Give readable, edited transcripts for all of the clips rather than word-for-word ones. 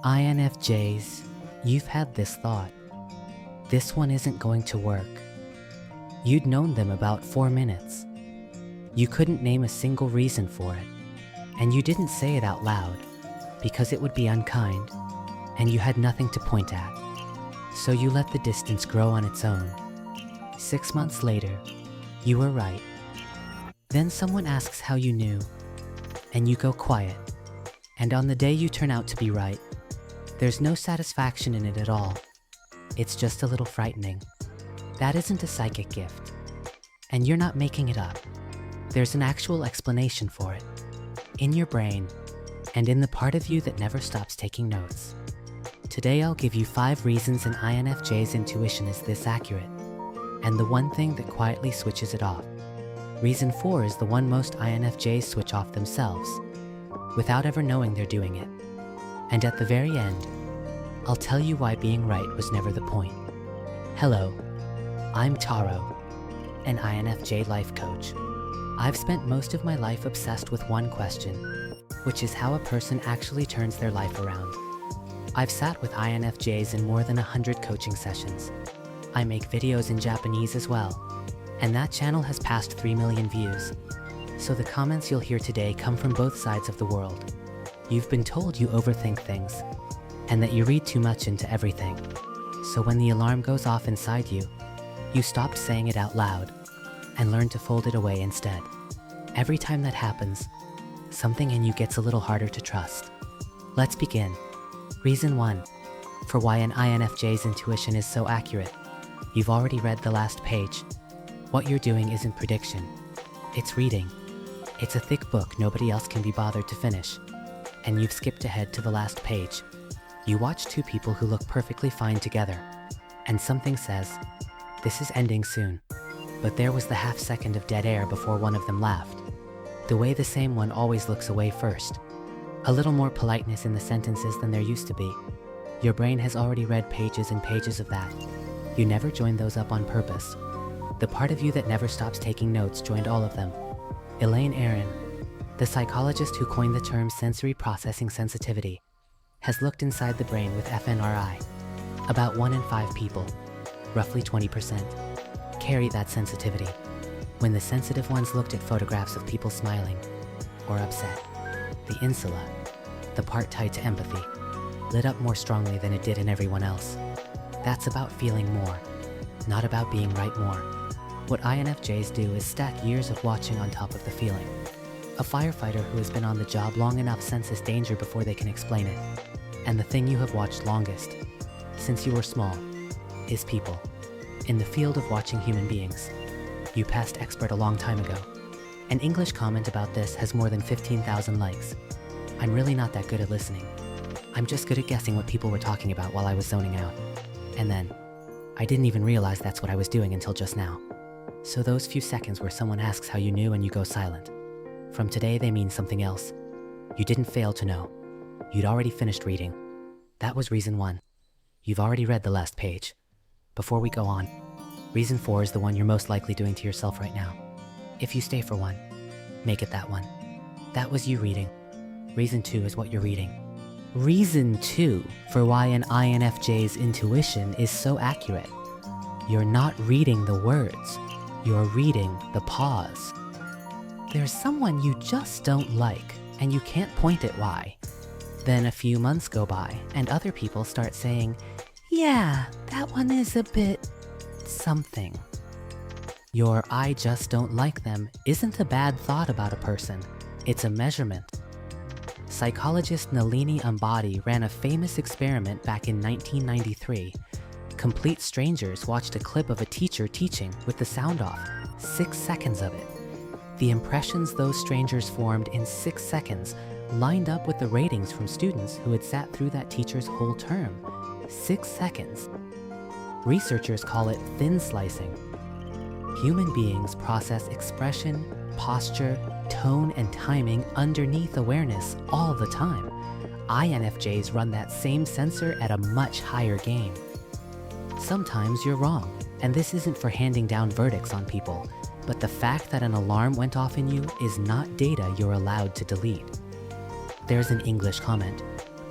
INFJs, you've had this thought. This one isn't going to work. You'd known them about 4 minutes. You couldn't name a single reason for it, and you didn't say it out loud because it would be unkind, and you had nothing to point at. So you let the distance grow on its own. 6 months later, you were right. Then someone asks how you knew, and you go quiet. And on the day you turn out to be right, there's no satisfaction in it at all. It's just a little frightening. That isn't a psychic gift. And you're not making it up. There's an actual explanation for it. In your brain, and in the part of you that never stops taking notes. Today I'll give you 5 reasons an INFJ's intuition is this accurate, and the one thing that quietly switches it off. Reason 4 is the one most INFJs switch off themselves, without ever knowing they're doing it. And at the very end, I'll tell you why being right was never the point. Hello, I'm Taro, an INFJ life coach. I've spent most of my life obsessed with one question, which is how a person actually turns their life around. I've sat with INFJs in more than 100 coaching sessions. I make videos in Japanese as well, and that channel has passed 3 million views. So the comments you'll hear today come from both sides of the world. You've been told you overthink things, and that you read too much into everything. So when the alarm goes off inside you, you stopped saying it out loud, and learn to fold it away instead. Every time that happens, something in you gets a little harder to trust. Let's begin. Reason 1, for why an INFJ's intuition is so accurate. You've already read the last page. What you're doing isn't prediction, it's reading. It's a thick book nobody else can be bothered to finish, and you've skipped ahead to the last page. You watch 2 people who look perfectly fine together, and something says, this is ending soon. But there was the half second of dead air before one of them laughed. The way the same one always looks away first. A little more politeness in the sentences than there used to be. Your brain has already read pages and pages of that. You never joined those up on purpose. The part of you that never stops taking notes joined all of them. Elaine Aron, the psychologist who coined the term sensory processing sensitivity, has looked inside the brain with fMRI. About 1 in 5 people, roughly 20%, carry that sensitivity. When the sensitive ones looked at photographs of people smiling or upset, the insula, the part tied to empathy, lit up more strongly than it did in everyone else. That's about feeling more, not about being right more. What INFJs do is stack years of watching on top of the feeling. A firefighter who has been on the job long enough senses danger before they can explain it. And the thing you have watched longest, since you were small, is people. In the field of watching human beings, you passed expert a long time ago. An English comment about this has more than 15,000 likes. I'm really not that good at listening. I'm just good at guessing what people were talking about while I was zoning out. And then, I didn't even realize that's what I was doing until just now. So those few seconds where someone asks how you knew and you go silent. From today, they mean something else. You didn't fail to know. You'd already finished reading. That was reason 1. You've already read the last page. Before we go on, reason 4 is the one you're most likely doing to yourself right now. If you stay for one, make it that one. That was you reading. Reason 2 is what you're reading. Reason 2 for why an INFJ's intuition is so accurate. You're not reading the words, you're reading the pause. There's someone you just don't like, and you can't point at why. Then a few months go by, and other people start saying, yeah, that one is a bit something. Your I just don't like them isn't a bad thought about a person, it's a measurement. Psychologist Nalini Ambady ran a famous experiment back in 1993. Complete strangers watched a clip of a teacher teaching with the sound off, 6 seconds of it. The impressions those strangers formed in 6 seconds lined up with the ratings from students who had sat through that teacher's whole term. 6 seconds. Researchers call it thin slicing. Human beings process expression, posture, tone, and timing underneath awareness all the time. INFJs run that same sensor at a much higher game. Sometimes you're wrong, and this isn't for handing down verdicts on people, but the fact that an alarm went off in you is not data you're allowed to delete. There's an English comment.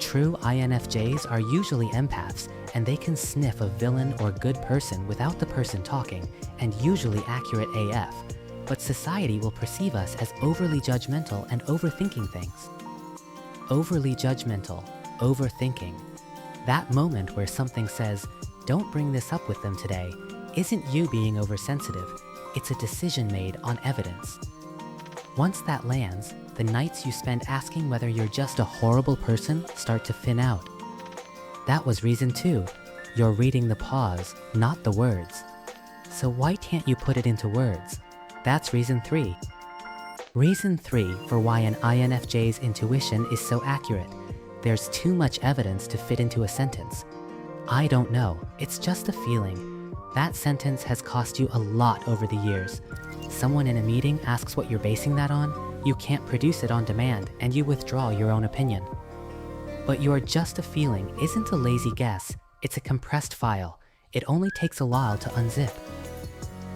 True INFJs are usually empaths, and they can sniff a villain or good person without the person talking, and usually accurate AF. But society will perceive us as overly judgmental and overthinking things. Overly judgmental, overthinking. That moment where something says, "Don't bring this up with them today," isn't you being oversensitive, it's a decision made on evidence. Once that lands, the nights you spend asking whether you're just a horrible person start to thin out. That was reason 2. You're reading the pause, not the words. So why can't you put it into words? That's reason 3. Reason 3 for why an INFJ's intuition is so accurate. There's too much evidence to fit into a sentence. I don't know, it's just a feeling. That sentence has cost you a lot over the years. Someone in a meeting asks what you're basing that on, you can't produce it on demand, and you withdraw your own opinion. But your just a feeling isn't a lazy guess, it's a compressed file. It only takes a while to unzip.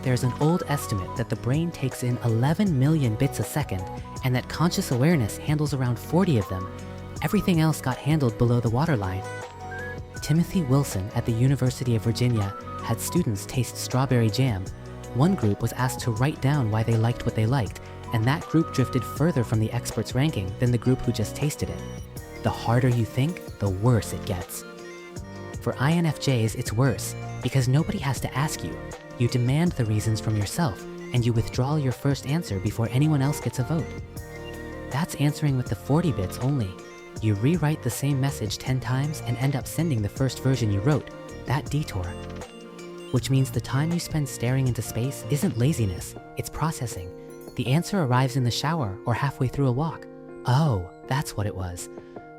There's an old estimate that the brain takes in 11 million bits a second, and that conscious awareness handles around 40 of them. Everything else got handled below the waterline. Timothy Wilson at the University of Virginia had students taste strawberry jam. One group was asked to write down why they liked what they liked, and that group drifted further from the expert's ranking than the group who just tasted it. The harder you think, the worse it gets. For INFJs, it's worse, because nobody has to ask you. You demand the reasons from yourself, and you withdraw your first answer before anyone else gets a vote. That's answering with the 40 bits only. You rewrite the same message 10 times and end up sending the first version you wrote, that detour. Which means the time you spend staring into space isn't laziness, it's processing. The answer arrives in the shower or halfway through a walk. Oh, that's what it was.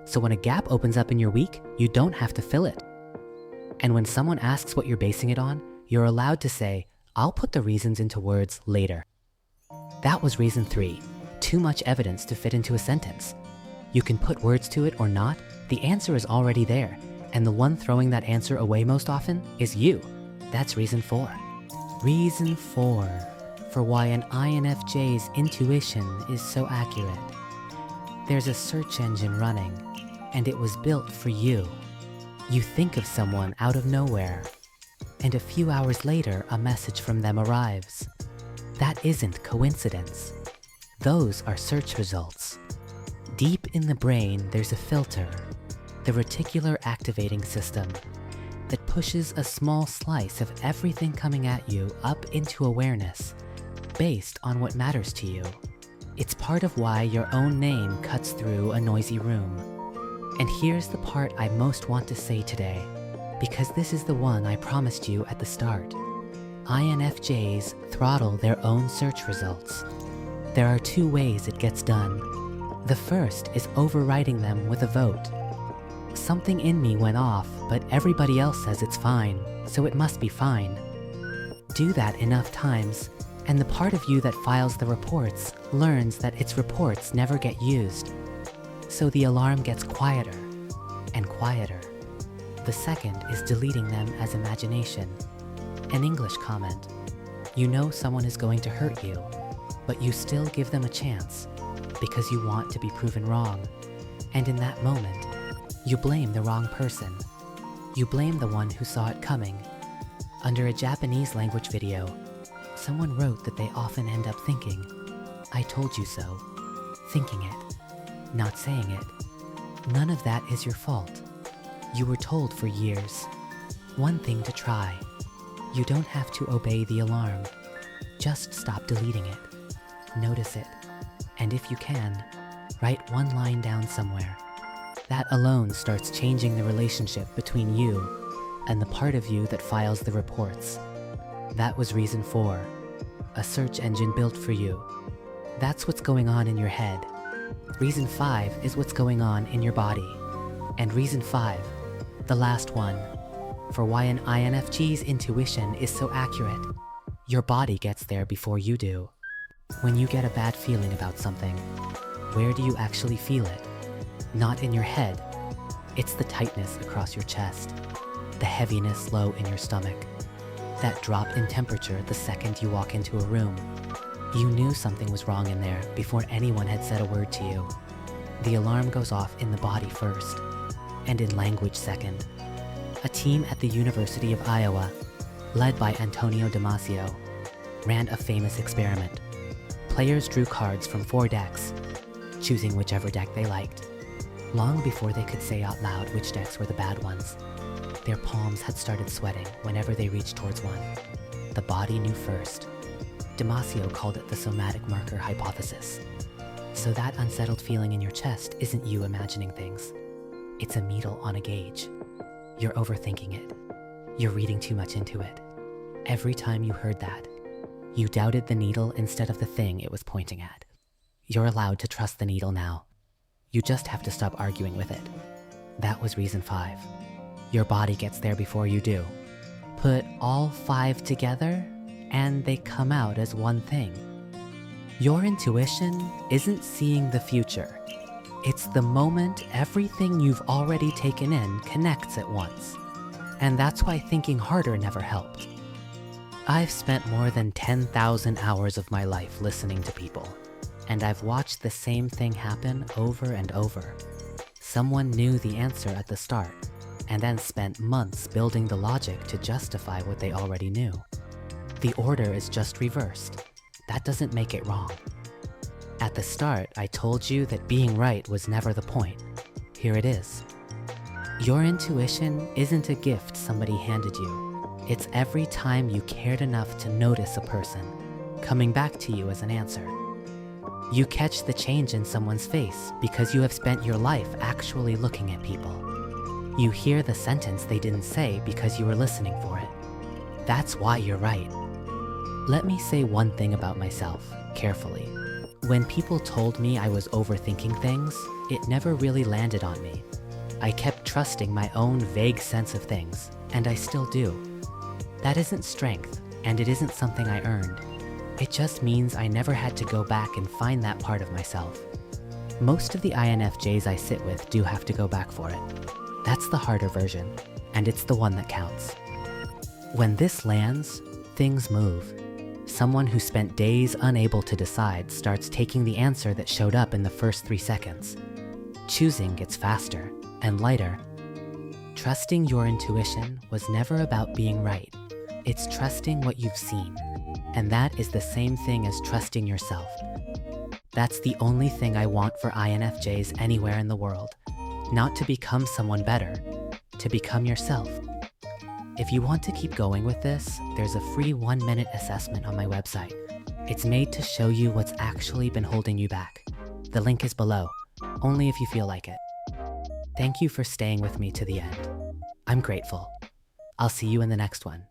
So when a gap opens up in your week, you don't have to fill it. And when someone asks what you're basing it on, you're allowed to say, "I'll put the reasons into words later." That was reason 3, too much evidence to fit into a sentence. You can put words to it or not, the answer is already there, and the one throwing that answer away most often is you. That's reason 4. Reason 4 for why an INFJ's intuition is so accurate. There's a search engine running, and it was built for you. You think of someone out of nowhere, and a few hours later, a message from them arrives. That isn't coincidence. Those are search results. Deep in the brain, there's a filter, the reticular activating system, that pushes a small slice of everything coming at you up into awareness, based on what matters to you. It's part of why your own name cuts through a noisy room. And here's the part I most want to say today, because this is the one I promised you at the start. INFJs throttle their own search results. There are 2 ways it gets done. The first is overriding them with a vote. Something in me went off, but everybody else says it's fine, so it must be fine. Do that enough times, and the part of you that files the reports learns that its reports never get used. So the alarm gets quieter and quieter. The second is deleting them as imagination. An English comment. You know someone is going to hurt you, but you still give them a chance because you want to be proven wrong. And in that moment, you blame the wrong person. You blame the one who saw it coming. Under a Japanese language video, someone wrote that they often end up thinking, "I told you so," thinking it, not saying it. None of that is your fault. You were told for years. One thing to try. You don't have to obey the alarm. Just stop deleting it. Notice it. And if you can, write one line down somewhere. That alone starts changing the relationship between you and the part of you that files the reports. That was reason 4. A search engine built for you. That's what's going on in your head. Reason 5 is what's going on in your body. And reason 5, the last one, for why an INFJ's intuition is so accurate. Your body gets there before you do. When you get a bad feeling about something, where do you actually feel it? Not in your head. It's the tightness across your chest, the heaviness low in your stomach, that drop in temperature the second you walk into a room. You knew something was wrong in there before anyone had said a word to you. The alarm goes off in the body first. and in language second. A team at the University of Iowa, led by Antonio Damasio, ran a famous experiment. Players drew cards from 4 decks, choosing whichever deck they liked. Long before they could say out loud which decks were the bad ones, their palms had started sweating whenever they reached towards one. The body knew first. Damasio called it the somatic marker hypothesis. So that unsettled feeling in your chest isn't you imagining things. It's a needle on a gauge. You're overthinking it. You're reading too much into it. Every time you heard that, you doubted the needle instead of the thing it was pointing at. You're allowed to trust the needle now. You just have to stop arguing with it. That was reason 5. Your body gets there before you do. Put all 5 together, and they come out as one thing. Your intuition isn't seeing the future. It's the moment everything you've already taken in connects at once. And that's why thinking harder never helped. I've spent more than 10,000 hours of my life listening to people, and I've watched the same thing happen over and over. Someone knew the answer at the start, and then spent months building the logic to justify what they already knew. The order is just reversed. That doesn't make it wrong. At the start, I told you that being right was never the point. Here it is. Your intuition isn't a gift somebody handed you. It's every time you cared enough to notice a person coming back to you as an answer. You catch the change in someone's face because you have spent your life actually looking at people. You hear the sentence they didn't say because you were listening for it. That's why you're right. Let me say one thing about myself, carefully. When people told me I was overthinking things, it never really landed on me. I kept trusting my own vague sense of things, and I still do. That isn't strength, and it isn't something I earned. It just means I never had to go back and find that part of myself. Most of the INFJs I sit with do have to go back for it. That's the harder version, and it's the one that counts. When this lands, things move. Someone who spent days unable to decide starts taking the answer that showed up in the first 3 seconds. Choosing gets faster and lighter. Trusting your intuition was never about being right. It's trusting what you've seen, and that is the same thing as trusting yourself. That's the only thing I want for INFJs anywhere in the world. Not to become someone better, to become yourself. If you want to keep going with this, there's a free 1-minute assessment on my website. It's made to show you what's actually been holding you back. The link is below, only if you feel like it. Thank you for staying with me to the end. I'm grateful. I'll see you in the next one.